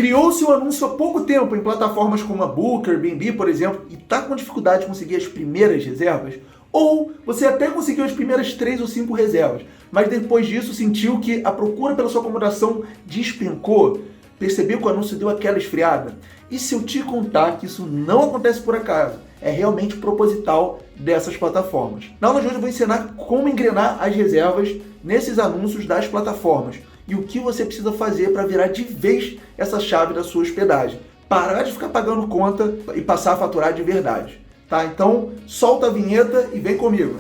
Criou-se o anúncio há pouco tempo em plataformas como a Booker, Airbnb, por exemplo, e está com dificuldade de conseguir as primeiras reservas? Ou você até conseguiu as primeiras 3 ou 5 reservas, mas depois disso sentiu que a procura pela sua acomodação despencou? Percebeu que o anúncio deu aquela esfriada? E se eu te contar que isso não acontece por acaso? É realmente proposital dessas plataformas. Na aula de hoje eu vou ensinar como engrenar as reservas nesses anúncios das plataformas e o que você precisa fazer para virar de vez essa chave da sua hospedagem. Parar de ficar pagando conta e passar a faturar de verdade. Tá? Então, solta a vinheta e vem comigo.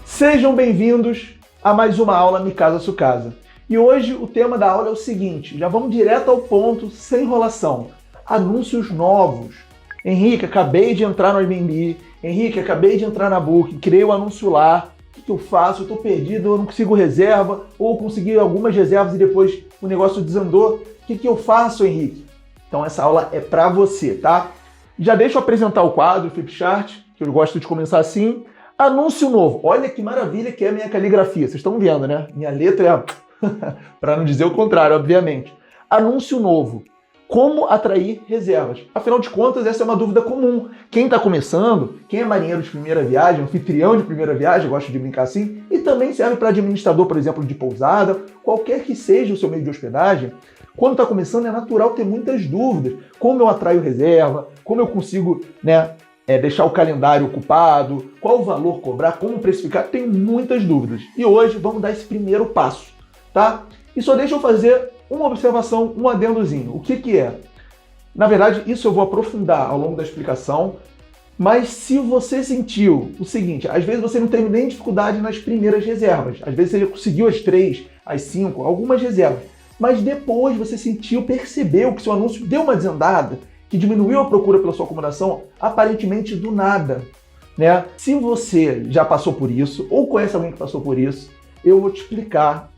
Sejam bem-vindos a mais uma aula Me Casa Sua Casa. E hoje o tema da aula é o seguinte, já vamos direto ao ponto, sem enrolação. Anúncios novos. Henrique, acabei de entrar no Airbnb. Henrique, acabei de entrar na Booking, criei o anúncio lá. O que eu faço? Eu estou perdido, eu não consigo reserva, ou consegui algumas reservas e depois o negócio desandou. O que eu faço, Henrique? Então essa aula é para você, tá? Já deixa eu apresentar o quadro, o Flipchart, que eu gosto de começar assim. Anúncio novo. Olha que maravilha que é a minha caligrafia. Vocês estão vendo, né? Minha letra é... para não dizer o contrário, obviamente. Anúncio novo. Como atrair reservas? Afinal de contas, essa é uma dúvida comum. Quem está começando, quem é marinheiro de primeira viagem, anfitrião de primeira viagem, gosto de brincar assim, e também serve para administrador, por exemplo, de pousada, qualquer que seja o seu meio de hospedagem, quando está começando é natural ter muitas dúvidas. Como eu atraio reserva? Como eu consigo, deixar o calendário ocupado? Qual o valor cobrar? Como precificar? Tenho muitas dúvidas. E hoje vamos dar esse primeiro passo, tá? E só deixa eu fazer uma observação, um adendozinho. O que é? Na verdade, isso eu vou aprofundar ao longo da explicação, mas se você sentiu o seguinte, às vezes você não teve nem dificuldade nas primeiras reservas, às vezes você conseguiu as 3, as 5, algumas reservas, mas depois você percebeu que seu anúncio deu uma desandada, que diminuiu a procura pela sua acomodação, aparentemente do nada, né? Se você já passou por isso, ou conhece alguém que passou por isso, eu vou te explicar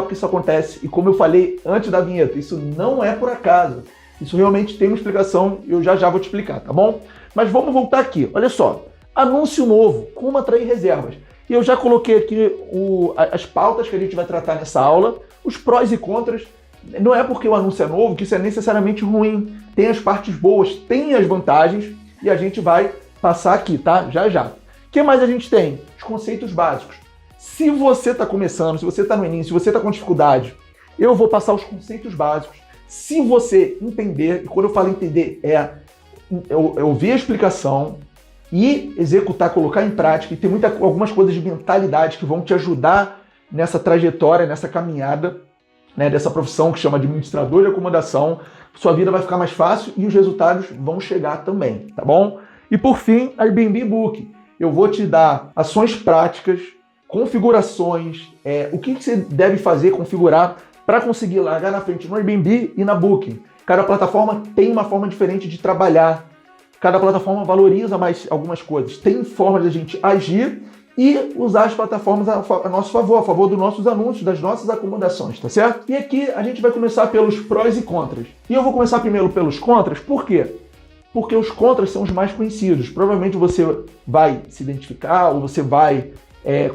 porque isso acontece. E como eu falei antes da vinheta, isso não é por acaso. Isso realmente tem uma explicação e eu já vou te explicar, tá bom? Mas vamos voltar aqui. Olha só. Anúncio novo. Como atrair reservas. E eu já coloquei aqui as pautas que a gente vai tratar nessa aula, os prós e contras. Não é porque o anúncio é novo que isso é necessariamente ruim. Tem as partes boas, tem as vantagens e a gente vai passar aqui, tá? Já. O que mais a gente tem? Os conceitos básicos. Se você está começando, se você está no início, se você está com dificuldade, eu vou passar os conceitos básicos. Se você entender, e quando eu falo entender, eu ouvir a explicação e executar, colocar em prática, e tem algumas coisas de mentalidade que vão te ajudar nessa trajetória, nessa caminhada, né, dessa profissão que chama de administrador de acomodação, sua vida vai ficar mais fácil e os resultados vão chegar também, tá bom? E por fim, Airbnb Book. Eu vou te dar ações práticas, configurações, o que você deve fazer, configurar para conseguir largar na frente no Airbnb e na Booking. Cada plataforma tem uma forma diferente de trabalhar, cada plataforma valoriza mais algumas coisas, tem formas de a gente agir e usar as plataformas a nosso favor, a favor dos nossos anúncios, das nossas acomodações, tá certo? E aqui a gente vai começar pelos prós e contras. E eu vou começar primeiro pelos contras, por quê? Porque os contras são os mais conhecidos. Provavelmente você vai se identificar ou você vai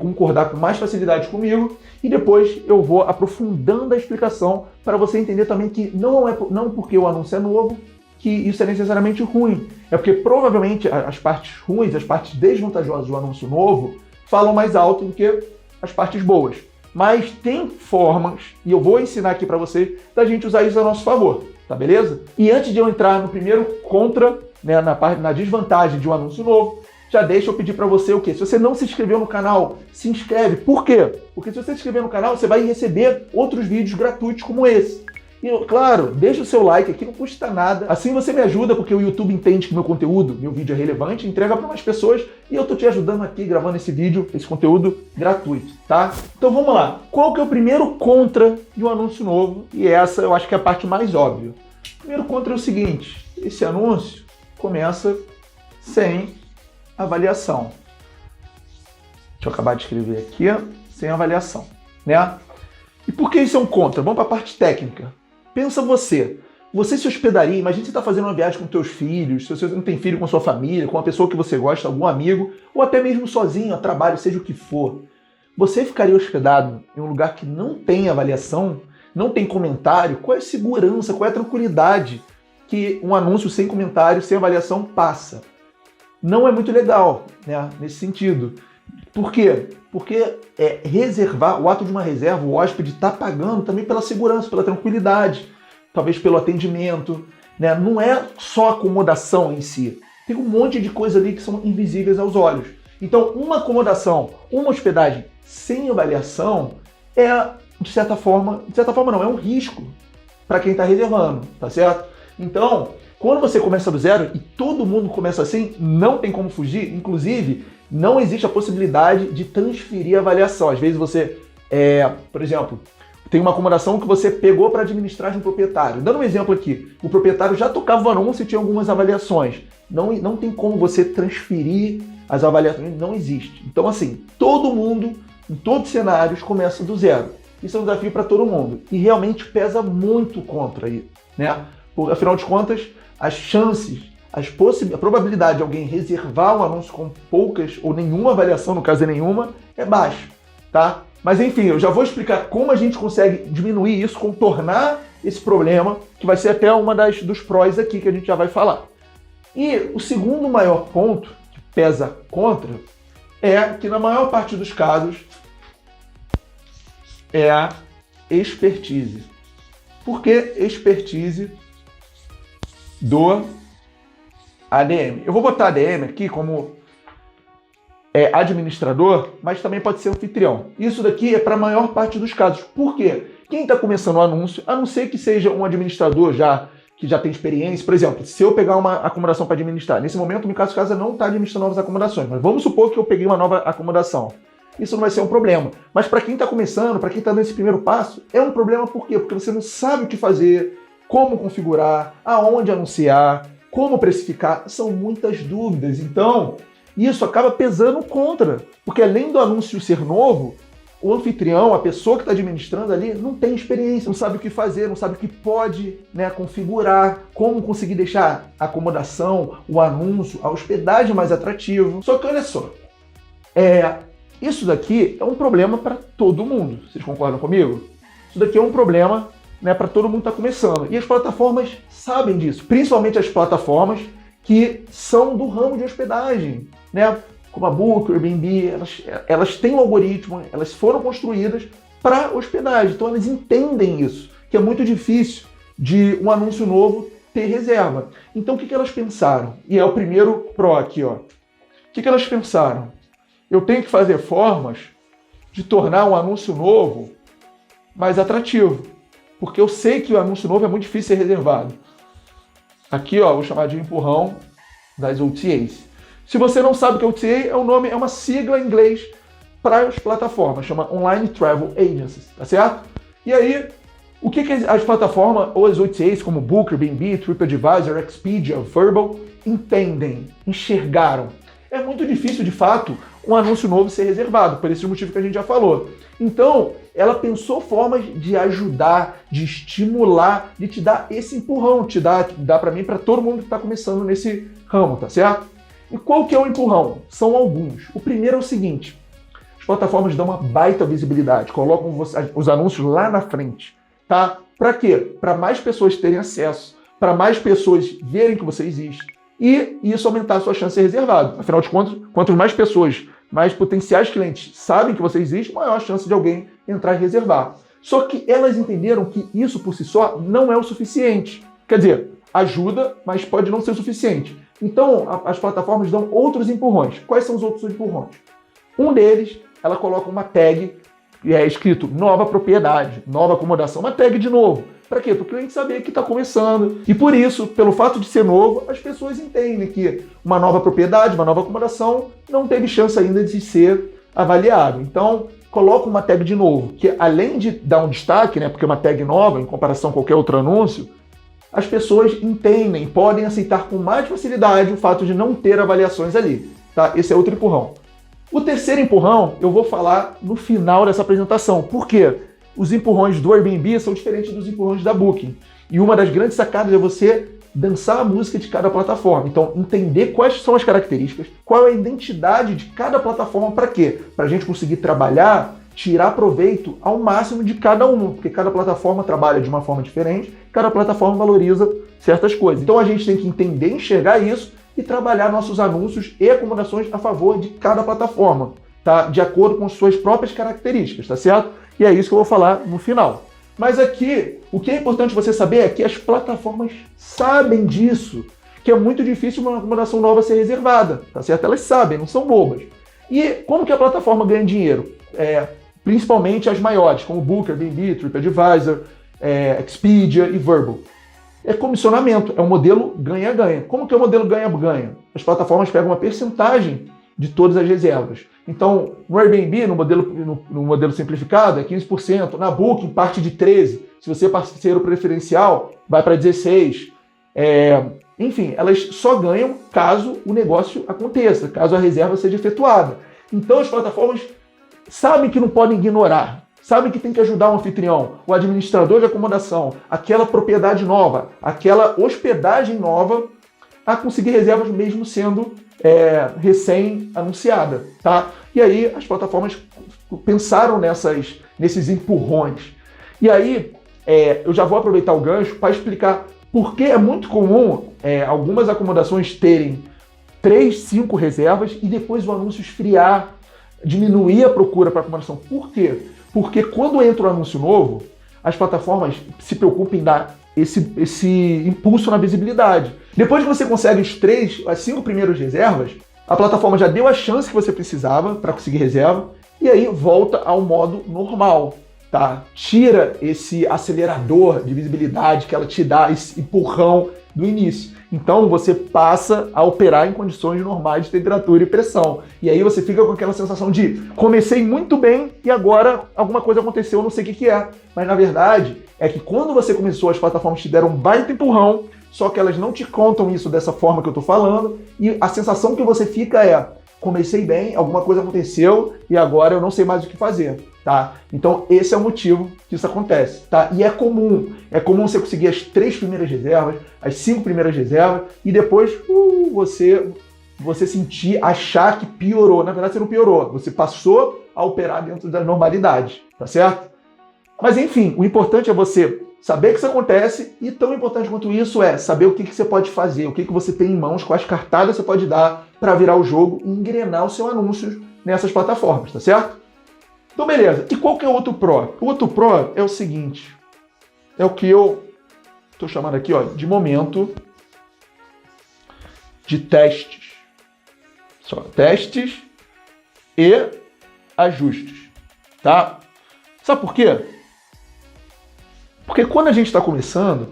concordar com mais facilidade comigo e depois eu vou aprofundando a explicação para você entender também que não porque o anúncio é novo que isso é necessariamente ruim. É porque provavelmente as partes ruins, as partes desvantajosas do anúncio novo falam mais alto do que as partes boas. Mas tem formas, e eu vou ensinar aqui para você, da gente usar isso a nosso favor, tá beleza? E antes de eu entrar no primeiro contra, na desvantagem de um anúncio novo, já deixa eu pedir para você o quê? Se você não se inscreveu no canal, se inscreve. Por quê? Porque se você se inscrever no canal, você vai receber outros vídeos gratuitos como esse. E, claro, deixa o seu like aqui, não custa nada. Assim você me ajuda, porque o YouTube entende que meu conteúdo, meu vídeo é relevante, entrega para mais pessoas e eu tô te ajudando aqui gravando esse vídeo, esse conteúdo gratuito, tá? Então vamos lá. Qual que é o primeiro contra de um anúncio novo? E essa eu acho que é a parte mais óbvia. O primeiro contra é o seguinte, esse anúncio começa sem avaliação. Deixa eu acabar de escrever aqui, sem avaliação, né? E por que isso é um contra? Vamos para a parte técnica. Pensa você, Você se hospedaria, imagina você está fazendo uma viagem com teus filhos, se você não tem filho, com sua família, com uma pessoa que você gosta, algum amigo, ou até mesmo sozinho, a trabalho, seja o que for. Você ficaria hospedado em um lugar que não tem avaliação, não tem comentário? Qual é a segurança, qual é a tranquilidade que um anúncio sem comentário, sem avaliação passa? Não é muito legal, né, nesse sentido. Por quê? Porque reservar, o ato de uma reserva, o hóspede está pagando também pela segurança, pela tranquilidade, talvez pelo atendimento, né? Não é só acomodação em si. Tem um monte de coisa ali que são invisíveis aos olhos. Então, uma acomodação, uma hospedagem sem avaliação de certa forma não, é um risco para quem está reservando, tá certo? Então, quando você começa do zero e todo mundo começa assim, não tem como fugir, inclusive, não existe a possibilidade de transferir a avaliação. Às vezes você, por exemplo, tem uma acomodação que você pegou para administrar de um proprietário. Dando um exemplo aqui, o proprietário já tocava o anúncio e tinha algumas avaliações. Não tem como você transferir as avaliações, não existe. Então, assim, todo mundo, em todos os cenários, começa do zero. Isso é um desafio para todo mundo. E realmente pesa muito contra aí, né? Afinal de contas, as chances, a probabilidade de alguém reservar um anúncio com poucas ou nenhuma avaliação, no caso é nenhuma, é baixa, tá? Mas enfim, eu já vou explicar como a gente consegue diminuir isso, contornar esse problema, que vai ser até dos prós aqui que a gente já vai falar. E o segundo maior ponto, que pesa contra, é que na maior parte dos casos é a expertise. Por que expertise do ADM? Eu vou botar ADM aqui como administrador, mas também pode ser anfitrião. Isso daqui é para a maior parte dos casos. Por quê? Quem está começando o anúncio, a não ser que seja um administrador que já tem experiência, por exemplo, se eu pegar uma acomodação para administrar, nesse momento o Mikazo Casa não está administrando novas acomodações, mas vamos supor que eu peguei uma nova acomodação. Isso não vai ser um problema. Mas para quem está começando, para quem está nesse primeiro passo, é um problema por quê? Porque você não sabe o que fazer, como configurar, aonde anunciar, como precificar. São muitas dúvidas. Então, isso acaba pesando contra. Porque além do anúncio ser novo, o anfitrião, a pessoa que está administrando ali, não tem experiência, não sabe o que fazer, não sabe o que pode, né, configurar, como conseguir deixar a acomodação, o anúncio, a hospedagem mais atrativo. Só que olha só, isso daqui é um problema para todo mundo. Vocês concordam comigo? Isso daqui é um problema, né, para todo mundo que está começando. E as plataformas sabem disso, principalmente as plataformas que são do ramo de hospedagem, né? Como a Booker, Airbnb, elas têm um algoritmo, elas foram construídas para hospedagem. Então elas entendem isso, que é muito difícil de um anúncio novo ter reserva. Então o que elas pensaram? E é o primeiro pró aqui, ó. O que elas pensaram? Eu tenho que fazer formas de tornar um anúncio novo mais atrativo. Porque eu sei que o anúncio novo é muito difícil de ser reservado. Aqui, ó, vou chamar de empurrão das OTAs. Se você não sabe o que é OTA, é uma sigla em inglês para as plataformas, chama Online Travel Agencies, tá certo? E aí, o que as plataformas ou as OTAs como Booker, Airbnb, TripAdvisor, Expedia, Vrbo entendem, enxergaram? É muito difícil, de fato, um anúncio novo ser reservado, por esse motivo que a gente já falou. Então, ela pensou formas de ajudar, de estimular, de te dar esse empurrão, te dá para mim, para todo mundo que está começando nesse ramo, tá certo? E qual que é o empurrão? São alguns. O primeiro é o seguinte, as plataformas dão uma baita visibilidade, colocam os anúncios lá na frente, tá? Para quê? Para mais pessoas terem acesso, para mais pessoas verem que você existe e isso aumentar a sua chance de ser reservado. Afinal de contas, quanto mais pessoas, mais potenciais clientes sabem que você existe, maior a chance de alguém entrar e reservar. Só que elas entenderam que isso por si só não é o suficiente. Quer dizer, ajuda, mas pode não ser o suficiente. Então, as plataformas dão outros empurrões. Quais são os outros empurrões? Um deles, ela coloca uma tag e é escrito nova propriedade, nova acomodação, uma tag de novo. Para quê? Para o cliente saber que está começando. E por isso, pelo fato de ser novo, as pessoas entendem que uma nova propriedade, uma nova acomodação, não teve chance ainda de ser avaliado. Então, coloca uma tag de novo, que além de dar um destaque, né, porque é uma tag nova em comparação a qualquer outro anúncio, as pessoas entendem, podem aceitar com mais facilidade o fato de não ter avaliações ali. Tá? Esse é outro empurrão. O terceiro empurrão eu vou falar no final dessa apresentação. Por quê? Os empurrões do Airbnb são diferentes dos empurrões da Booking. E uma das grandes sacadas é você dançar a música de cada plataforma. Então, entender quais são as características, qual é a identidade de cada plataforma, para quê? Para a gente conseguir trabalhar, tirar proveito ao máximo de cada uma, porque cada plataforma trabalha de uma forma diferente, cada plataforma valoriza certas coisas. Então, a gente tem que entender, enxergar isso e trabalhar nossos anúncios e acomodações a favor de cada plataforma, tá? De acordo com suas próprias características, tá certo? E é isso que eu vou falar no final. Mas aqui, o que é importante você saber é que as plataformas sabem disso, que é muito difícil uma acomodação nova ser reservada, tá certo? Elas sabem, não são bobas. E como que a plataforma ganha dinheiro? Principalmente as maiores, como Booker, Airbnb, TripAdvisor, Expedia e Vrbo. É comissionamento, é um modelo ganha-ganha. Como que é o modelo ganha-ganha? As plataformas pegam uma percentagem de todas as reservas. Então, no Airbnb, no modelo simplificado, é 15%. Na Booking, parte de 13%. Se você é parceiro preferencial, vai para 16%. Enfim, elas só ganham caso o negócio aconteça, caso a reserva seja efetuada. Então, as plataformas sabem que não podem ignorar, sabem que tem que ajudar o anfitrião, o administrador de acomodação, aquela propriedade nova, aquela hospedagem nova a conseguir reservas mesmo sendo recém-anunciada, tá? E aí as plataformas pensaram nesses empurrões. E aí eu já vou aproveitar o gancho para explicar por que é muito comum algumas acomodações terem 3, 5 reservas e depois o anúncio esfriar, diminuir a procura para acomodação. Por quê? Porque quando entra um anúncio novo, as plataformas se preocupam em dar esse impulso na visibilidade. Depois que você consegue as 5 primeiras reservas, a plataforma já deu a chance que você precisava para conseguir reserva e aí volta ao modo normal, tá? Tira esse acelerador de visibilidade que ela te dá, esse empurrão do início. Então você passa a operar em condições normais de temperatura e pressão. E aí você fica com aquela sensação de comecei muito bem e agora alguma coisa aconteceu, eu não sei o que é. Mas na verdade é que quando você começou, as plataformas te deram um baita empurrão, só que elas não te contam isso dessa forma que eu tô falando, e a sensação que você fica é comecei bem, alguma coisa aconteceu e agora eu não sei mais o que fazer, tá? Então esse é o motivo que isso acontece, tá? E é comum você conseguir as 3 primeiras reservas, as 5 primeiras reservas e depois você achar que piorou. Na verdade você não piorou, você passou a operar dentro da normalidade, tá certo? Mas enfim, o importante é você saber que isso acontece e tão importante quanto isso é saber o que você pode fazer, o que você tem em mãos, quais cartadas você pode dar para virar o jogo e engrenar o seu anúncio nessas plataformas, tá certo? Então beleza, e qual que é o outro pró? O outro pró é o seguinte, é o que eu estou chamando aqui de momento de testes. Testes e ajustes, tá? Sabe por quê? Porque quando a gente está começando,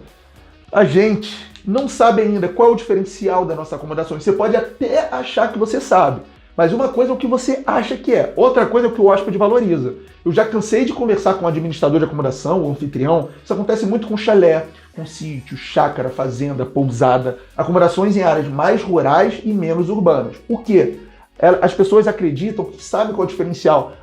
a gente não sabe ainda qual é o diferencial da nossa acomodação. Você pode até achar que você sabe, mas uma coisa é o que você acha que é, outra coisa é o que o hóspede valoriza. Eu já cansei de conversar com o administrador de acomodação, o anfitrião, isso acontece muito com chalé, com sítio, chácara, fazenda, pousada, acomodações em áreas mais rurais e menos urbanas. Por quê? As pessoas acreditam que sabem qual é o diferencial.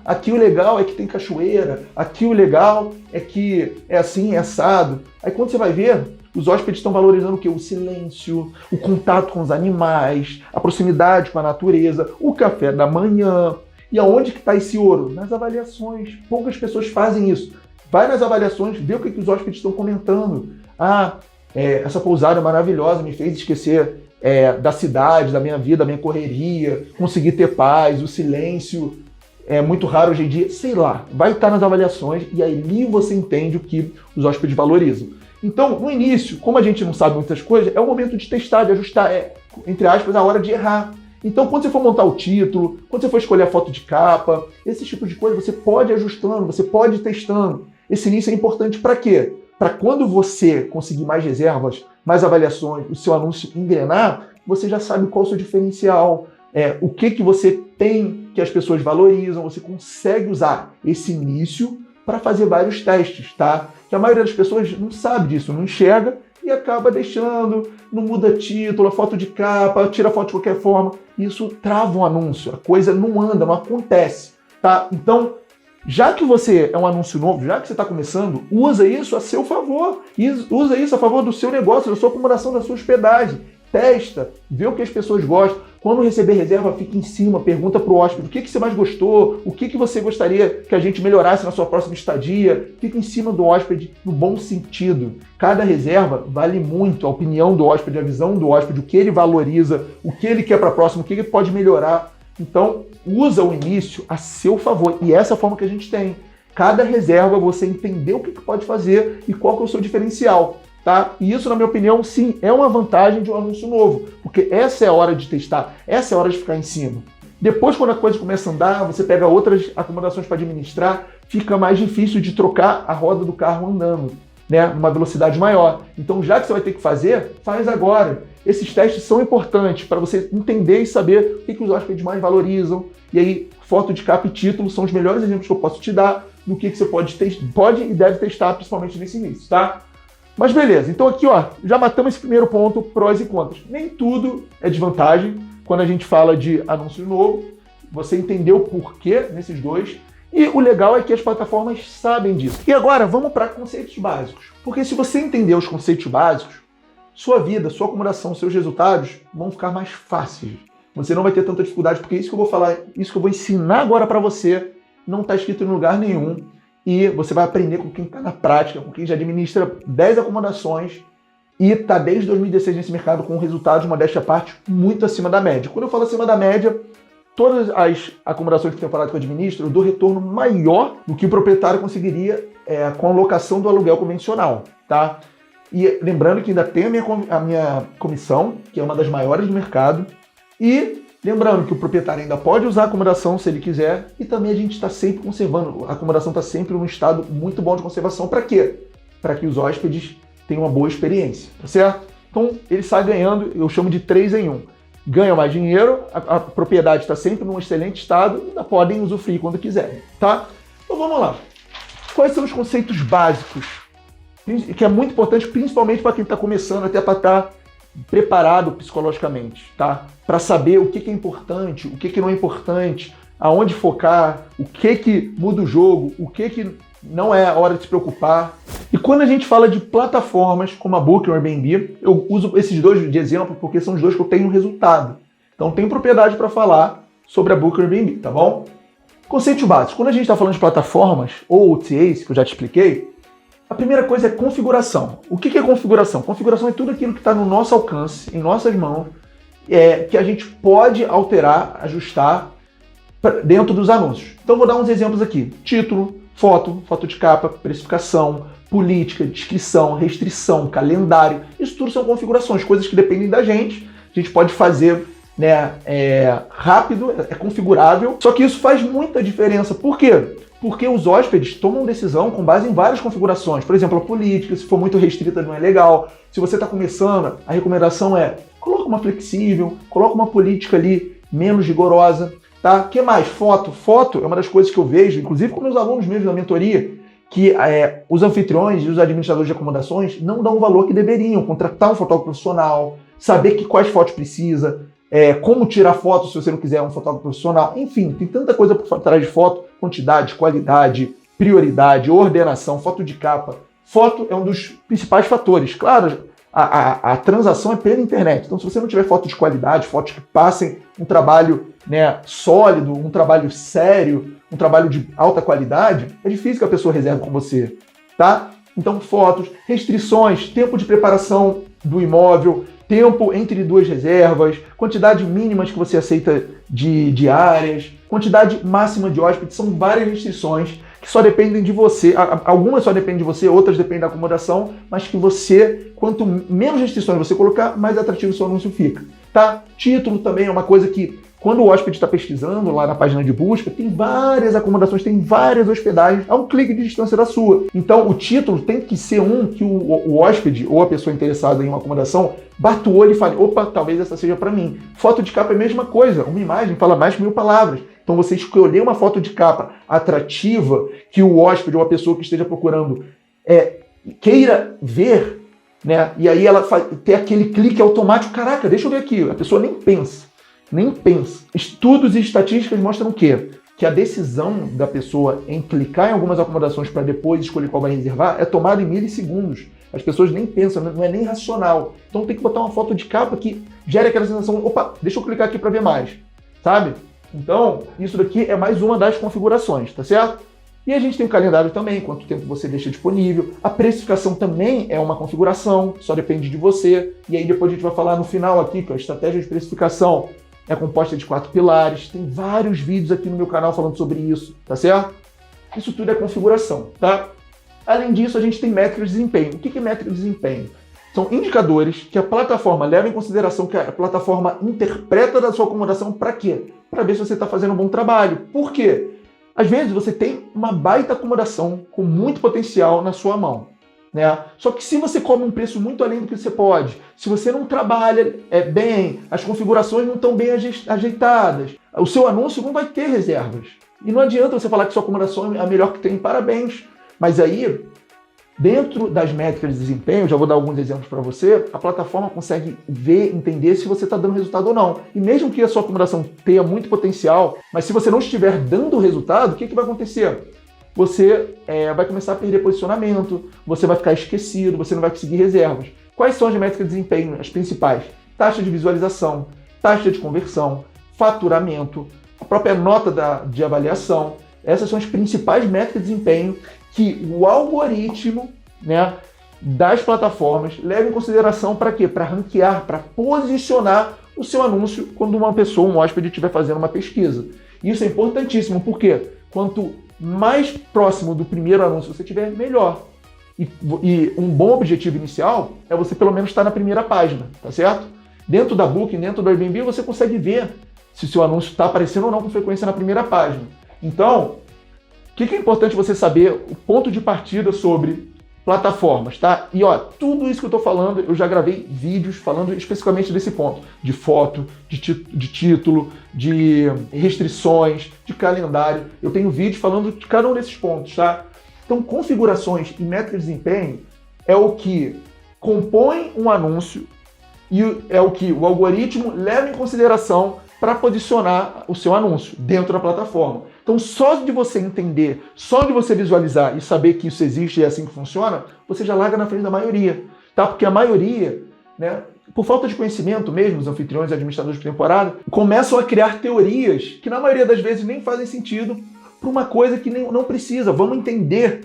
Aqui o legal é que tem cachoeira, aqui o legal é que é assim, é assado. Aí quando você vai ver, os hóspedes estão valorizando o quê? O silêncio, o contato com os animais, a proximidade com a natureza, o café da manhã. E aonde que está esse ouro? Nas avaliações. Poucas pessoas fazem isso. Vai nas avaliações, vê o que os hóspedes estão comentando. Essa pousada é maravilhosa, me fez esquecer da cidade, da minha vida, da minha correria, conseguir ter paz, o silêncio é muito raro hoje em dia, sei lá, vai estar nas avaliações e aí você entende o que os hóspedes valorizam. Então, no início, como a gente não sabe muitas coisas, é o momento de testar, de ajustar, entre aspas, a hora de errar. Então, quando você for montar o título, quando você for escolher a foto de capa, esse tipo de coisa, você pode ir ajustando, você pode ir testando. Esse início é importante para quê? Para quando você conseguir mais reservas, mais avaliações, o seu anúncio engrenar, você já sabe qual é o seu diferencial, o que você tem que as pessoas valorizam, você consegue usar esse início para fazer vários testes, tá? Que a maioria das pessoas não sabe disso, não enxerga e acaba deixando, não muda título, a foto de capa, tira a foto de qualquer forma, isso trava um anúncio, a coisa não anda, não acontece, tá? Então, Já que você é um anúncio novo, já que você está começando, usa isso a seu favor. Usa isso a favor do seu negócio, da sua acomodação, da sua hospedagem. Testa, vê o que as pessoas gostam. Quando receber reserva, fica em cima, pergunta para o hóspede o que você mais gostou, o que você gostaria que a gente melhorasse na sua próxima estadia. Fica em cima do hóspede no bom sentido. Cada reserva vale muito, a opinião do hóspede, a visão do hóspede, o que ele valoriza, o que ele quer para a próxima, o que ele pode melhorar. Então, usa o início a seu favor. E essa é a forma que a gente tem. Cada reserva você entender o que pode fazer e qual que é o seu diferencial. Tá? E isso, na minha opinião, sim, é uma vantagem de um anúncio novo, porque essa é a hora de testar, essa é a hora de ficar em cima. Depois, quando a coisa começa a andar, você pega outras acomodações para administrar, fica mais difícil de trocar a roda do carro andando, né, numa velocidade maior. Então, já que você vai ter que fazer, faz agora. Esses testes são importantes para você entender e saber o que os hóspedes mais valorizam. E aí, foto de capa e título são os melhores exemplos que eu posso te dar do que você pode e deve testar, principalmente nesse início, tá? Mas beleza, então aqui ó, já matamos esse primeiro ponto, prós e contras. Nem tudo é desvantagem quando a gente fala de anúncio novo, você entendeu o porquê nesses dois, e o legal é que as plataformas sabem disso. E agora vamos para conceitos básicos, porque se você entender os conceitos básicos, sua vida, sua acomodação, seus resultados vão ficar mais fáceis. Você não vai ter tanta dificuldade, porque isso que eu vou falar, isso que eu vou ensinar agora para você, não está escrito em lugar nenhum. E você vai aprender com quem está na prática, com quem já administra 10 acomodações e está desde 2016 nesse mercado com resultados, modéstia à parte, muito acima da média. Quando eu falo acima da média, todas as acomodações por temporada que eu administro, eu dou retorno maior do que o proprietário conseguiria com a locação do aluguel convencional, tá? E lembrando que ainda tem a minha comissão, que é uma das maiores do mercado, e lembrando que o proprietário ainda pode usar a acomodação se ele quiser, e também a gente está sempre conservando, a acomodação está sempre num estado muito bom de conservação. Para quê? Para que os hóspedes tenham uma boa experiência, tá certo? Então ele sai ganhando, eu chamo de 3 em 1. Ganha mais dinheiro, a propriedade está sempre num excelente estado, ainda podem usufruir quando quiserem, tá? Então vamos lá. Quais são os conceitos básicos? Que é muito importante, principalmente para quem está começando, até para estar preparado psicologicamente, tá? Para saber o que é importante, o que não é importante, aonde focar, o que muda o jogo, o que não é a hora de se preocupar. E quando a gente fala de plataformas como a Booking ou Airbnb, eu uso esses dois de exemplo porque são os dois que eu tenho resultado. Então tenho propriedade para falar sobre a Booking ou Airbnb, tá bom? Conceitos básicos. Quando a gente está falando de plataformas ou OTAs, que eu já te expliquei, a primeira coisa é configuração. O que é configuração? Configuração é tudo aquilo que está no nosso alcance, em nossas mãos, que a gente pode alterar, ajustar dentro dos anúncios. Então vou dar uns exemplos aqui. Título, foto de capa, precificação, política, descrição, restrição, calendário. Isso tudo são configurações, coisas que dependem da gente. A gente pode fazer, né, rápido, é configurável. Só que isso faz muita diferença. Por quê? Porque os hóspedes tomam decisão com base em várias configurações. Por exemplo, a política, se for muito restrita, não é legal. Se você está começando, a recomendação é coloca uma flexível, coloca uma política ali menos rigorosa. Tá? O que mais? Foto. Foto é uma das coisas que eu vejo, inclusive com meus alunos mesmo da mentoria, que os anfitriões e os administradores de acomodações não dão o valor que deveriam. Contratar um fotógrafo profissional, saber quais fotos precisa, como tirar foto se você não quiser um fotógrafo profissional. Enfim, tem tanta coisa por trás de foto, quantidade, qualidade, prioridade, ordenação, foto de capa. Foto é um dos principais fatores. Claro, a transação é pela internet. Então, se você não tiver foto de qualidade, fotos que passem um trabalho, né, sólido, um trabalho sério, um trabalho de alta qualidade, é difícil que a pessoa reserve com você, tá? Então, fotos, restrições, tempo de preparação do imóvel, tempo entre 2 reservas, quantidade mínima que você aceita de diárias, quantidade máxima de hóspedes, são várias restrições que só dependem de você. Algumas só dependem de você, outras dependem da acomodação, mas que você, quanto menos restrições você colocar, mais atrativo o seu anúncio fica, tá? Título também é uma coisa que, quando o hóspede está pesquisando lá na página de busca, tem várias acomodações, tem várias hospedagens a um clique de distância da sua. Então, o título tem que ser um que o hóspede ou a pessoa interessada em uma acomodação bata o olho e fale, opa, talvez essa seja para mim. Foto de capa é a mesma coisa, uma imagem fala mais que 1000 palavras. Então, você escolher uma foto de capa atrativa que o hóspede ou a pessoa que esteja procurando queira ver, né? E aí ela ter aquele clique automático, caraca, deixa eu ver aqui, a pessoa nem pensa. Estudos e estatísticas mostram o quê? que a decisão da pessoa em clicar em algumas acomodações para depois escolher qual vai reservar é tomada em milissegundos. As pessoas nem pensam, não é nem racional. Então tem que botar uma foto de capa que gere aquela sensação, opa, deixa eu clicar aqui para ver mais, sabe? Então, isso daqui é mais uma das configurações, tá certo? E a gente tem o calendário também, quanto tempo você deixa disponível. A precificação também é uma configuração, só depende de você. E aí depois a gente vai falar no final aqui que a estratégia de precificação é composta de 4 pilares. Tem vários vídeos aqui no meu canal falando sobre isso, tá certo? Isso tudo é configuração, tá? Além disso, a gente tem métricas de desempenho. O que é métrica de desempenho? São indicadores que a plataforma leva em consideração, que a plataforma interpreta da sua acomodação para quê? Para ver se você está fazendo um bom trabalho. Por quê? Às vezes você tem uma baita acomodação com muito potencial na sua mão, né? Só que se você cobra um preço muito além do que você pode, se você não trabalha bem, as configurações não estão bem ajeitadas, o seu anúncio não vai ter reservas. E não adianta você falar que sua acomodação é a melhor que tem, parabéns. Mas aí, dentro das métricas de desempenho, já vou dar alguns exemplos para você, a plataforma consegue ver, entender se você está dando resultado ou não. E mesmo que a sua acomodação tenha muito potencial, mas se você não estiver dando resultado, o que vai acontecer? Você vai começar a perder posicionamento, você vai ficar esquecido, você não vai conseguir reservas. Quais são as métricas de desempenho, as principais? Taxa de visualização, taxa de conversão, faturamento, a própria nota de avaliação. Essas são as principais métricas de desempenho que o algoritmo, né, das plataformas leva em consideração para quê? Para ranquear, para posicionar o seu anúncio quando uma pessoa, um hóspede, estiver fazendo uma pesquisa. Isso é importantíssimo, porque quanto mais próximo do primeiro anúncio você tiver, melhor. E um bom objetivo inicial é você pelo menos estar na primeira página, tá certo? Dentro da Booking, dentro do Airbnb, você consegue ver se o seu anúncio está aparecendo ou não com frequência na primeira página. Então, o que é importante você saber? O ponto de partida sobre plataformas, tá? E ó, tudo isso que eu tô falando, eu já gravei vídeos falando especificamente desse ponto. De foto, de título, de restrições, de calendário. Eu tenho vídeos falando de cada um desses pontos, tá? Então, configurações e métricas de desempenho é o que compõe um anúncio e é o que o algoritmo leva em consideração para posicionar o seu anúncio dentro da plataforma. Então, só de você entender, só de você visualizar e saber que isso existe e é assim que funciona, você já larga na frente da maioria, tá? Porque a maioria, né, por falta de conhecimento mesmo, os anfitriões e administradores de temporada, começam a criar teorias que na maioria das vezes nem fazem sentido para uma coisa que não precisa. Vamos entender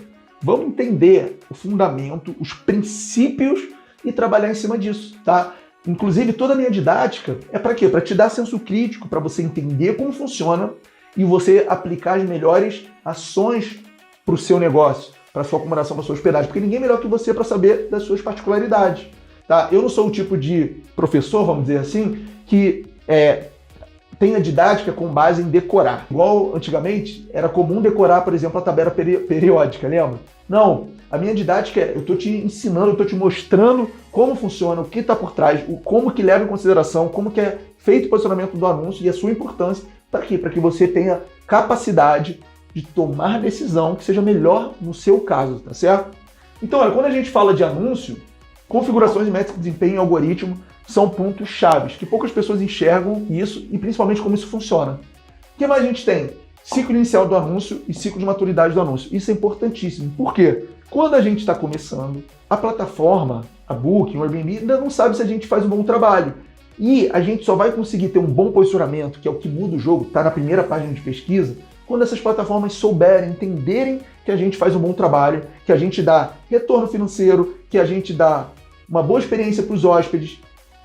o fundamento, os princípios e trabalhar em cima disso, tá? Inclusive, toda a minha didática é para quê? Para te dar senso crítico, para você entender como funciona e você aplicar as melhores ações para o seu negócio, para a sua acomodação, para a sua hospedagem, porque ninguém é melhor que você para saber das suas particularidades, tá? Eu não sou o tipo de professor, vamos dizer assim, que tem a didática com base em decorar. Igual antigamente, era comum decorar, por exemplo, a tabela periódica, lembra? Não, a minha didática eu estou te ensinando, eu estou te mostrando como funciona, o que está por trás, como que leva em consideração, como que é feito o posicionamento do anúncio e a sua importância. Para quê? Para que você tenha capacidade de tomar decisão que seja melhor no seu caso, tá certo? Então, olha, quando a gente fala de anúncio, configurações e métricas de desempenho e algoritmo são pontos chaves, que poucas pessoas enxergam isso e principalmente como isso funciona. O que mais a gente tem? Ciclo inicial do anúncio e ciclo de maturidade do anúncio. Isso é importantíssimo. Por quê? Quando a gente está começando, a plataforma, a Booking, o Airbnb, ainda não sabe se a gente faz um bom trabalho. E a gente só vai conseguir ter um bom posicionamento, que é o que muda o jogo, está na primeira página de pesquisa, quando essas plataformas souberem, entenderem que a gente faz um bom trabalho, que a gente dá retorno financeiro, que a gente dá uma boa experiência para os hóspedes,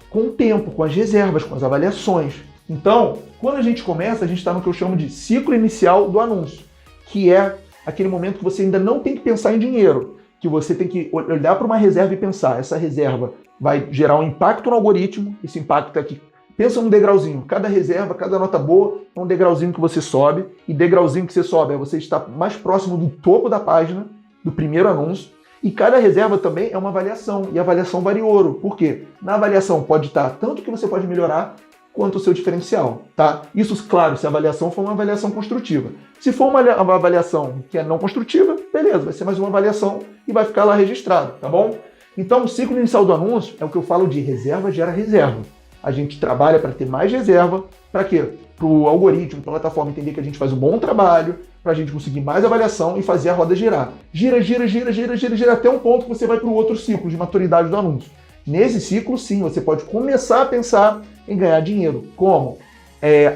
com o tempo, com as reservas, com as avaliações. Então, quando a gente começa, a gente está no que eu chamo de ciclo inicial do anúncio, que é aquele momento que você ainda não tem que pensar em dinheiro, que você tem que olhar para uma reserva e pensar, essa reserva vai gerar um impacto no algoritmo, esse impacto é que pensa num degrauzinho, cada reserva, cada nota boa é um degrauzinho que você sobe, e degrauzinho que você sobe é você estar mais próximo do topo da página, do primeiro anúncio, e cada reserva também é uma avaliação, e a avaliação vale ouro. Por quê? Na avaliação pode estar tanto que você pode melhorar, quanto o seu diferencial, tá? Isso, claro, se a avaliação for uma avaliação construtiva. Se for uma avaliação que é não construtiva, beleza, vai ser mais uma avaliação e vai ficar lá registrado, tá bom? Então, o ciclo inicial do anúncio é o que eu falo de reserva gera reserva. A gente trabalha para ter mais reserva. Para quê? Para o algoritmo, para a plataforma entender que a gente faz um bom trabalho, para a gente conseguir mais avaliação e fazer a roda girar. Gira, gira, gira, gira, gira, gira, até um ponto que você vai para o outro ciclo de maturidade do anúncio. Nesse ciclo, sim, você pode começar a pensar em ganhar dinheiro. Como?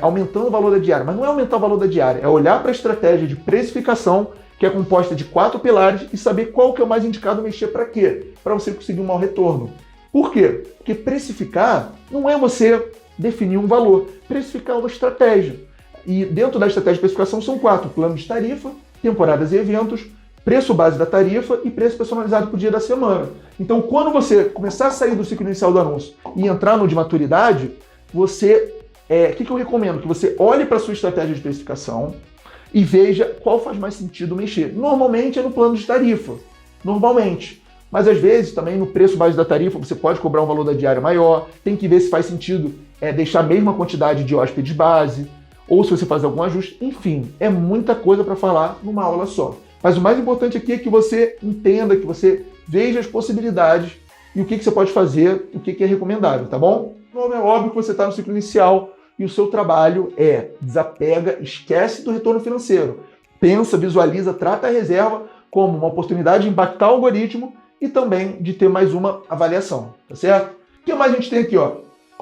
Aumentando o valor da diária. Mas não é aumentar o valor da diária, é olhar para a estratégia de precificação, que é composta de 4 pilares, e saber qual que é o mais indicado mexer para quê? Para você conseguir um maior retorno. Por quê? Porque precificar não é você definir um valor. Precificar é uma estratégia. E dentro da estratégia de precificação são 4: plano de tarifa, temporadas e eventos, preço base da tarifa e preço personalizado por dia da semana. Então, quando você começar a sair do ciclo inicial do anúncio e entrar no de maturidade, você... O que eu recomendo? Que você olhe para a sua estratégia de precificação e veja qual faz mais sentido mexer. Normalmente é no plano de tarifa. Normalmente. Mas às vezes também no preço base da tarifa você pode cobrar um valor da diária maior. Tem que ver se faz sentido deixar a mesma quantidade de hóspedes base, ou se você faz algum ajuste. Enfim, é muita coisa para falar numa aula só. Mas o mais importante aqui é que você entenda, que você veja as possibilidades e o que você pode fazer, o que é recomendável, tá bom? Então, é óbvio que você está no ciclo inicial e o seu trabalho desapega, esquece do retorno financeiro. Pensa, visualiza, trata a reserva como uma oportunidade de impactar o algoritmo e também de ter mais uma avaliação, tá certo? O que mais a gente tem aqui, ó?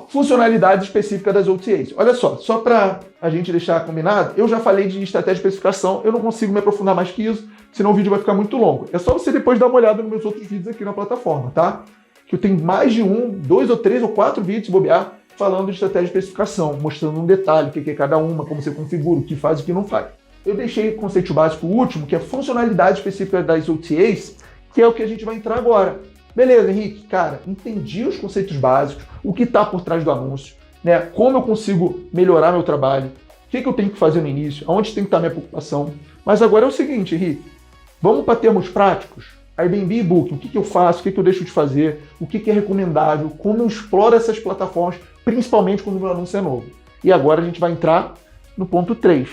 Funcionalidade específica das OTAs. Olha só para a gente deixar combinado, eu já falei de estratégia de especificação, eu não consigo me aprofundar mais que isso, senão o vídeo vai ficar muito longo. É só você depois dar uma olhada nos meus outros vídeos aqui na plataforma, tá? Que eu tenho mais de 2 ou 3 ou 4 vídeos, se bobear, falando de estratégia de especificação, mostrando um detalhe, o que é cada uma, como você configura, o que faz e o que não faz. Eu deixei o conceito básico último, que é a funcionalidade específica das OTAs, que é o que a gente vai entrar agora. Beleza, Henrique? Cara, entendi os conceitos básicos, o que está por trás do anúncio, né? Como eu consigo melhorar meu trabalho, o que eu tenho que fazer no início, aonde tem que estar minha preocupação. Mas agora é o seguinte, Henrique, vamos para termos práticos? Airbnb e Booking, o que eu faço, o que eu deixo de fazer, o que é recomendável, como eu exploro essas plataformas, principalmente quando o meu anúncio é novo. E agora a gente vai entrar no ponto 3,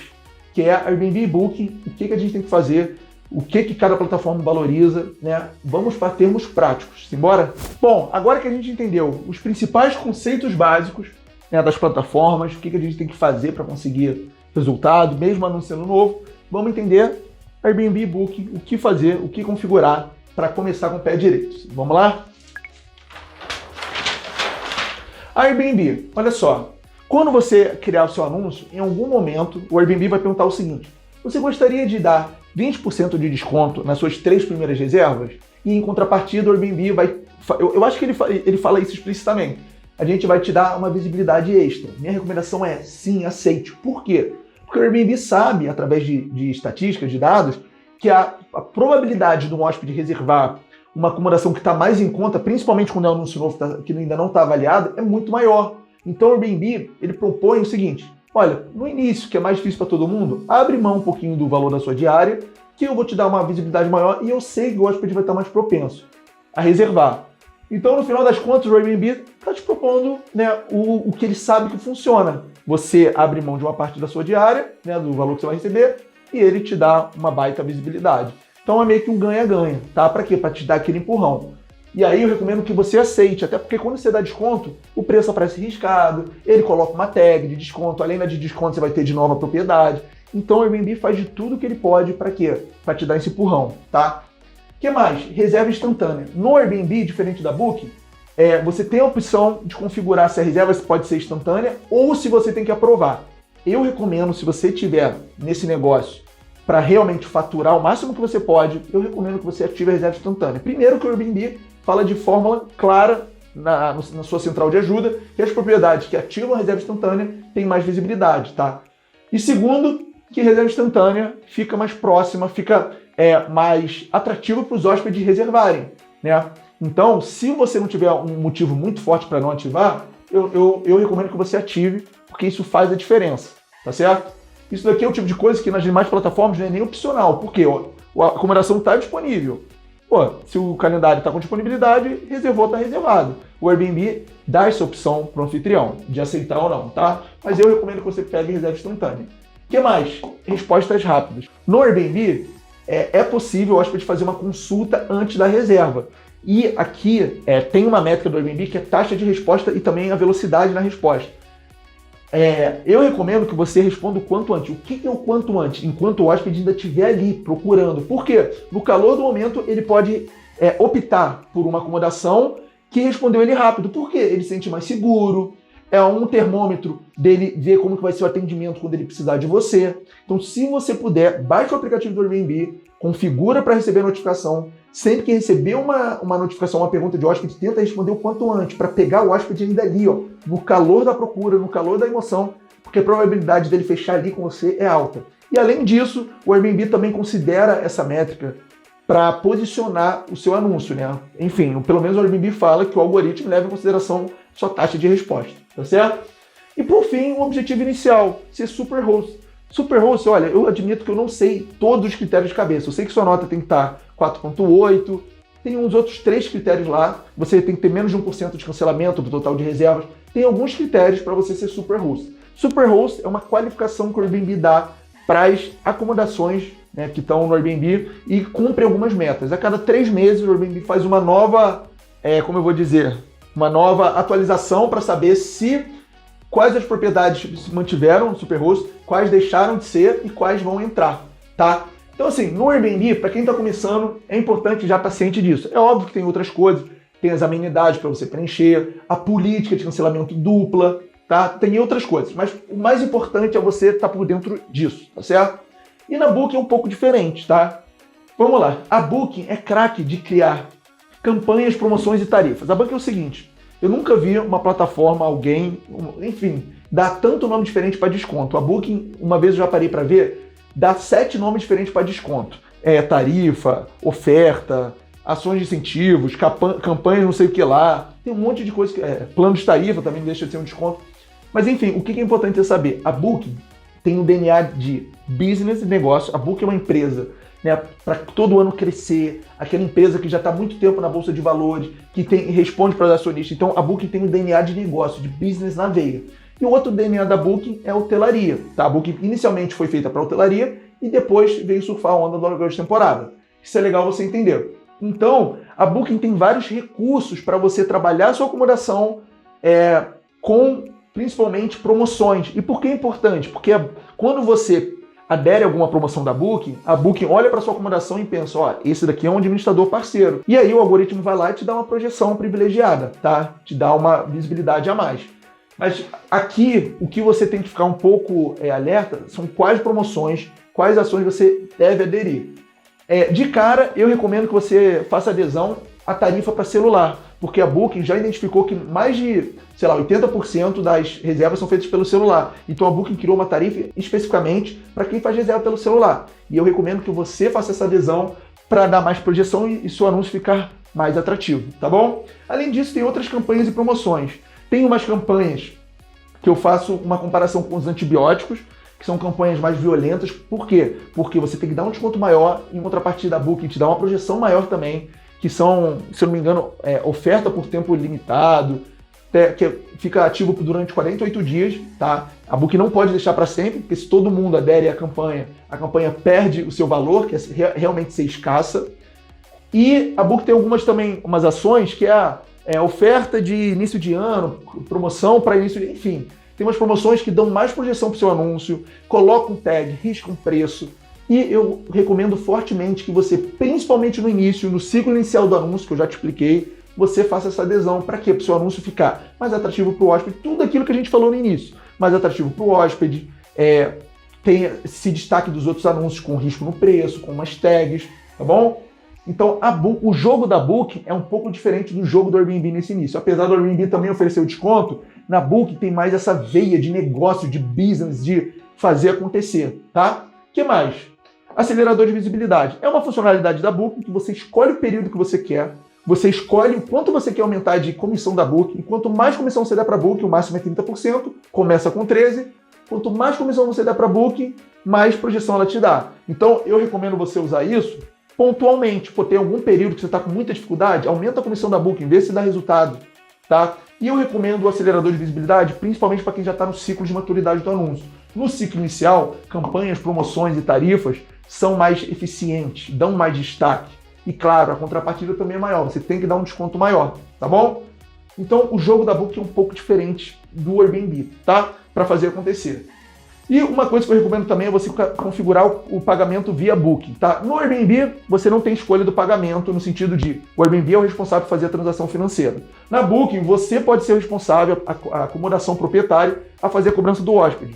que é Airbnb e Booking, o que a gente tem que fazer, o que cada plataforma valoriza, né? Vamos para termos práticos. Simbora? Bom, agora que a gente entendeu os principais conceitos básicos, né, das plataformas, o que a gente tem que fazer para conseguir resultado, mesmo anunciando novo, vamos entender Airbnb e Booking, o que fazer, o que configurar para começar com o pé direito. Vamos lá? Airbnb, olha só. Quando você criar o seu anúncio, em algum momento o Airbnb vai perguntar o seguinte: você gostaria de dar 20% de desconto nas suas 3 primeiras reservas? E em contrapartida o Airbnb vai... Eu acho que ele fala isso explicitamente. A gente vai te dar uma visibilidade extra. Minha recomendação é sim, aceite. Por quê? Porque o Airbnb sabe, através de estatísticas, de dados, que a probabilidade de um hóspede reservar uma acomodação que está mais em conta, principalmente quando é um anúncio novo que ainda não está avaliado, é muito maior. Então o Airbnb ele propõe o seguinte: olha, no início, que é mais difícil para todo mundo, abre mão um pouquinho do valor da sua diária, que eu vou te dar uma visibilidade maior e eu sei que o hóspede vai estar mais propenso a reservar. Então, no final das contas, o Airbnb está te propondo, né, o que ele sabe que funciona. Você abre mão de uma parte da sua diária, né, do valor que você vai receber, e ele te dá uma baita visibilidade. Então é meio que um ganha-ganha, tá? Para quê? Para te dar aquele empurrão. E aí eu recomendo que você aceite, até porque quando você dá desconto, o preço aparece riscado, ele coloca uma tag de desconto, além da de desconto você vai ter de nova propriedade. Então o Airbnb faz de tudo que ele pode para quê? Para te dar esse empurrão, tá? O que mais? Reserva instantânea. No Airbnb, diferente da Booking, você tem a opção de configurar se a reserva pode ser instantânea ou se você tem que aprovar. Eu recomendo, se você tiver nesse negócio para realmente faturar o máximo que você pode, eu recomendo que você ative a reserva instantânea. Primeiro que o Airbnb fala de fórmula clara na sua central de ajuda, que as propriedades que ativam a reserva instantânea têm mais visibilidade, tá? E segundo, que a reserva instantânea fica mais próxima, fica mais atrativa para os hóspedes reservarem, né? Então, se você não tiver um motivo muito forte para não ativar, eu recomendo que você ative, porque isso faz a diferença, tá certo? Isso daqui é o tipo de coisa que nas demais plataformas não é nem opcional, porque a acomodação está disponível. Pô, se o calendário está com disponibilidade, reservou, está reservado. O Airbnb dá essa opção para o anfitrião, de aceitar ou não, tá? Mas eu recomendo que você pegue reserva instantânea. O que mais? Respostas rápidas. No Airbnb, é possível o hóspede fazer uma consulta antes da reserva. E aqui tem uma métrica do Airbnb que é taxa de resposta e também a velocidade na resposta. Eu recomendo que você responda o quanto antes. O que é o quanto antes? Enquanto o hóspede ainda estiver ali procurando. Por quê? No calor do momento, ele pode optar por uma acomodação que respondeu ele rápido. Por quê? Ele se sente mais seguro. É um termômetro dele ver como que vai ser o atendimento quando ele precisar de você. Então, se você puder, baixe o aplicativo do Airbnb, configura para receber notificação. Sempre que receber uma notificação, uma pergunta de hóspede, tenta responder o quanto antes, para pegar o hóspede ainda ali, ó, no calor da procura, no calor da emoção, porque a probabilidade dele fechar ali com você é alta. E além disso, o Airbnb também considera essa métrica para posicionar o seu anúncio, né? Enfim, pelo menos o Airbnb fala que o algoritmo leva em consideração sua taxa de resposta, tá certo? E por fim, o objetivo inicial, ser Superhost. Superhost, olha, eu admito que eu não sei todos os critérios de cabeça. Eu sei que sua nota tem que estar 4.8, tem uns outros 3 critérios lá. Você tem que ter menos de 1% de cancelamento do total de reservas. Tem alguns critérios para você ser Superhost. Superhost é uma qualificação que o Airbnb dá para as acomodações, né, que estão no Airbnb e cumpre algumas metas. A cada 3 meses o Airbnb faz uma nova, uma nova atualização para saber quais as propriedades se mantiveram no Superhost, quais deixaram de ser e quais vão entrar, tá? Então assim, no Airbnb, para quem está começando, é importante já estar ciente disso. É óbvio que tem outras coisas, tem as amenidades para você preencher, a política de cancelamento dupla, tá? Tem outras coisas, mas o mais importante é você estar por dentro disso, tá certo? E na Booking é um pouco diferente, tá? Vamos lá, a Booking é craque de criar campanhas, promoções e tarifas. A Booking é o seguinte, eu nunca vi uma plataforma, enfim, dar tanto nome diferente para desconto. A Booking, uma vez eu já parei para ver, dá 7 nomes diferentes para desconto. Tarifa, oferta, ações de incentivos, campanhas não sei o que lá. Tem um monte de coisa, plano de tarifa também deixa de ser um desconto. Mas enfim, o que é importante você saber? A Booking tem um DNA de business e negócio. A Booking é uma empresa, né, para todo ano crescer, aquela empresa que já está há muito tempo na Bolsa de Valores, que responde para os acionistas. Então a Booking tem um DNA de negócio, de business na veia. E o outro DNA da Booking é a hotelaria. Tá? A Booking inicialmente foi feita para hotelaria e depois veio surfar a onda do aluguel de temporada. Isso é legal você entender. Então, a Booking tem vários recursos para você trabalhar a sua acomodação com principalmente promoções. E por que é importante? Porque quando você adere a alguma promoção da Booking, a Booking olha para sua acomodação e pensa, ó, esse daqui é um administrador parceiro. E aí o algoritmo vai lá e te dá uma projeção privilegiada, tá? Te dá uma visibilidade a mais. Mas aqui, o que você tem que ficar um pouco alerta são quais promoções, quais ações você deve aderir. De cara, eu recomendo que você faça adesão à tarifa para celular, porque a Booking já identificou que mais de, 80% das reservas são feitas pelo celular. Então a Booking criou uma tarifa especificamente para quem faz reserva pelo celular. E eu recomendo que você faça essa adesão para dar mais projeção e seu anúncio ficar mais atrativo, tá bom? Além disso, tem outras campanhas e promoções. Tem umas campanhas que eu faço uma comparação com os antibióticos, que são campanhas mais violentas. Por quê? Porque você tem que dar um desconto maior, em contrapartida da Booking te dá uma projeção maior também, que são, se eu não me engano, oferta por tempo limitado, que fica ativo durante 48 dias, tá? A Booking não pode deixar para sempre, porque se todo mundo adere à campanha, a campanha perde o seu valor, que é realmente ser escassa. E a Booking tem umas ações que é oferta de início de ano, promoção para início de... Enfim, tem umas promoções que dão mais projeção para o seu anúncio, colocam tag, riscam preço. E eu recomendo fortemente que você, principalmente no início, no ciclo inicial do anúncio, que eu já te expliquei, você faça essa adesão. Para quê? Para o seu anúncio ficar mais atrativo para o hóspede, tudo aquilo que a gente falou no início. Mais atrativo para o hóspede, tem esse destaque dos outros anúncios com risco no preço, com umas tags, tá bom? Então, o jogo da Booking é um pouco diferente do jogo do Airbnb nesse início. Apesar do Airbnb também oferecer o desconto, na Booking tem mais essa veia de negócio, de business, de fazer acontecer, tá? O que mais? Acelerador de visibilidade. É uma funcionalidade da Booking que você escolhe o período que você quer, você escolhe o quanto você quer aumentar de comissão da Booking, e quanto mais comissão você der para a Booking, o máximo é 30%, começa com 13%, quanto mais comissão você der para a Booking, mais projeção ela te dá. Então, eu recomendo você usar isso pontualmente. Tem algum período que você está com muita dificuldade, aumenta a comissão da Booking, vê se dá resultado, tá? E eu recomendo o acelerador de visibilidade, principalmente para quem já está no ciclo de maturidade do anúncio. No ciclo inicial, campanhas, promoções e tarifas são mais eficientes, dão mais destaque. E claro, a contrapartida também é maior, você tem que dar um desconto maior, tá bom? Então o jogo da Booking é um pouco diferente do Airbnb, tá? Para fazer acontecer. E uma coisa que eu recomendo também é você configurar o pagamento via Booking, tá? No Airbnb, você não tem escolha do pagamento no sentido de o Airbnb é o responsável por fazer a transação financeira. Na Booking, você pode ser o responsável, a acomodação proprietária, a fazer a cobrança do hóspede.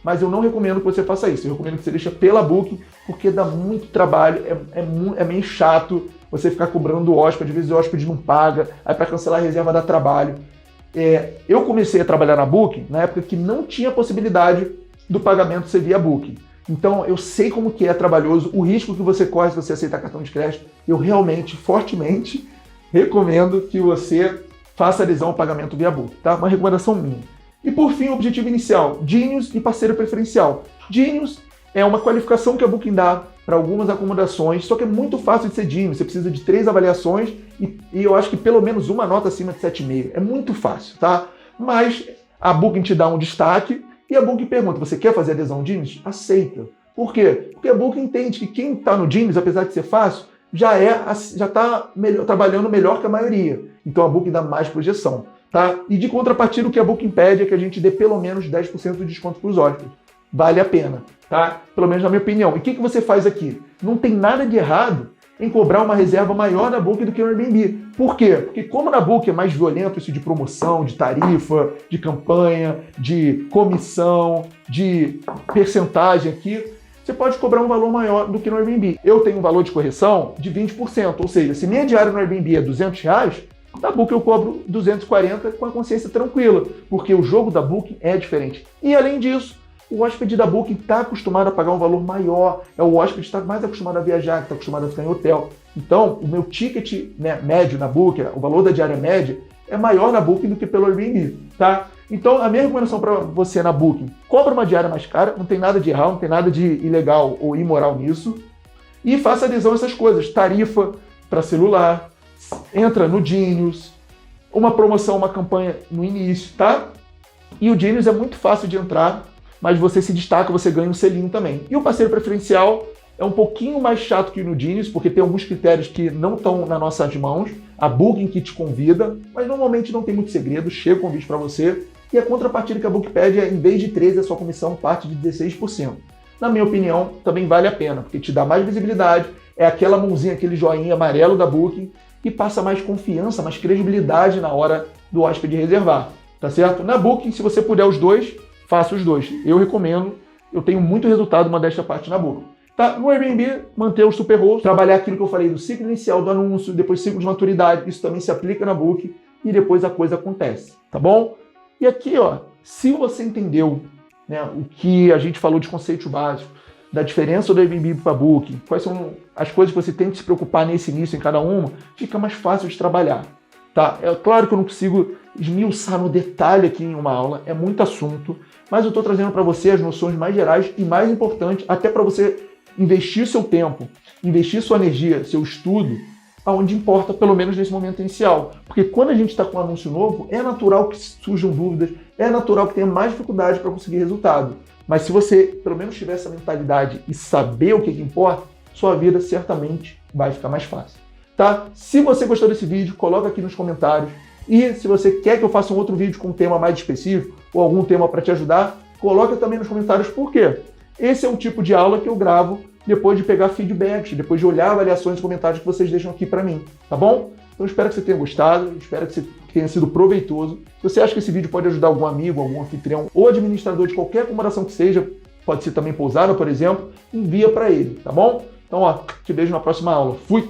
Mas eu não recomendo que você faça isso. Eu recomendo que você deixe pela Booking, porque dá muito trabalho, é meio chato você ficar cobrando do hóspede, às vezes o hóspede não paga, aí para cancelar a reserva dá trabalho. Eu comecei a trabalhar na Booking na época que não tinha possibilidade do pagamento ser via Booking. Então eu sei como que é trabalhoso, o risco que você corre se você aceitar cartão de crédito. Eu realmente, fortemente, recomendo que você faça adesão ao pagamento via Booking, tá? Uma recomendação minha. E por fim, o objetivo inicial, Genius e parceiro preferencial. Genius é uma qualificação que a Booking dá para algumas acomodações, só que é muito fácil de ser Genius, você precisa de 3 avaliações e eu acho que pelo menos uma nota acima de 7,5. É muito fácil, tá? Mas a Booking te dá um destaque e a Booking pergunta, você quer fazer adesão Genius? Aceita. Por quê? Porque a Booking entende que quem está no Genius, apesar de ser fácil, já está trabalhando melhor que a maioria. Então a Booking dá mais projeção. Tá? E de contrapartida, o que a Booking pede é que a gente dê pelo menos 10% de desconto para os hóspedes. Vale a pena, tá? Pelo menos na minha opinião. E o que você faz aqui? Não tem nada de errado em cobrar uma reserva maior na Booking do que no Airbnb. Por quê? Porque como na Booking é mais violento isso de promoção, de tarifa, de campanha, de comissão, de percentagem aqui, você pode cobrar um valor maior do que no Airbnb. Eu tenho um valor de correção de 20%, ou seja, se minha diária no Airbnb é R$200, da Booking eu cobro 240 com a consciência tranquila, porque o jogo da Booking é diferente. E além disso, o hóspede da Booking está acostumado a pagar um valor maior, é o hóspede que está mais acostumado a viajar, que está acostumado a ficar em hotel. Então, o meu ticket médio na Booking, o valor da diária média, é maior na Booking do que pelo Airbnb, tá? Então, a minha recomendação para você na Booking, cobra uma diária mais cara, não tem nada de errado, não tem nada de ilegal ou imoral nisso, e faça adesão a essas coisas, tarifa para celular, entra no Genius, uma promoção, uma campanha no início, tá? E o Genius é muito fácil de entrar, mas você se destaca, você ganha um selinho também. E o parceiro preferencial é um pouquinho mais chato que no Genius, porque tem alguns critérios que não estão nas nossas mãos, a Booking que te convida, mas normalmente não tem muito segredo, chega o convite para você, e a contrapartida que a Booking pede é, em vez de 13%, a sua comissão parte de 16%. Na minha opinião, também vale a pena, porque te dá mais visibilidade, é aquela mãozinha, aquele joinha amarelo da Booking, e passa mais confiança, mais credibilidade na hora do hóspede reservar, tá certo? Na Booking, se você puder os dois, faça os dois. Eu recomendo, eu tenho muito resultado modéstia à parte na Booking. Tá? No Airbnb, manter o super host, trabalhar aquilo que eu falei do ciclo inicial do anúncio, depois ciclo de maturidade, isso também se aplica na Booking e depois a coisa acontece, tá bom? E aqui, ó, se você entendeu, né, o que a gente falou de conceito básico, da diferença do Airbnb para Booking, quais são as coisas que você tem que se preocupar nesse início em cada uma, fica mais fácil de trabalhar. Tá? É claro que eu não consigo esmiuçar no detalhe aqui em uma aula, é muito assunto, mas eu estou trazendo para você as noções mais gerais e mais importantes, até para você investir seu tempo, investir sua energia, seu estudo, aonde importa, pelo menos nesse momento inicial. Porque quando a gente está com um anúncio novo, é natural que surjam dúvidas, é natural que tenha mais dificuldade para conseguir resultado. Mas se você, pelo menos, tiver essa mentalidade e saber o que importa, sua vida certamente vai ficar mais fácil. Tá? Se você gostou desse vídeo, coloca aqui nos comentários. E se você quer que eu faça um outro vídeo com um tema mais específico ou algum tema para te ajudar, coloca também nos comentários por quê. Esse é um tipo de aula que eu gravo depois de pegar feedbacks, depois de olhar avaliações e comentários que vocês deixam aqui para mim, tá bom? Então espero que você tenha gostado, espero que tenha sido proveitoso. Se você acha que esse vídeo pode ajudar algum amigo, algum anfitrião ou administrador de qualquer acomodação que seja, pode ser também pousada, por exemplo, envia para ele, tá bom? Então, ó, te vejo na próxima aula. Fui!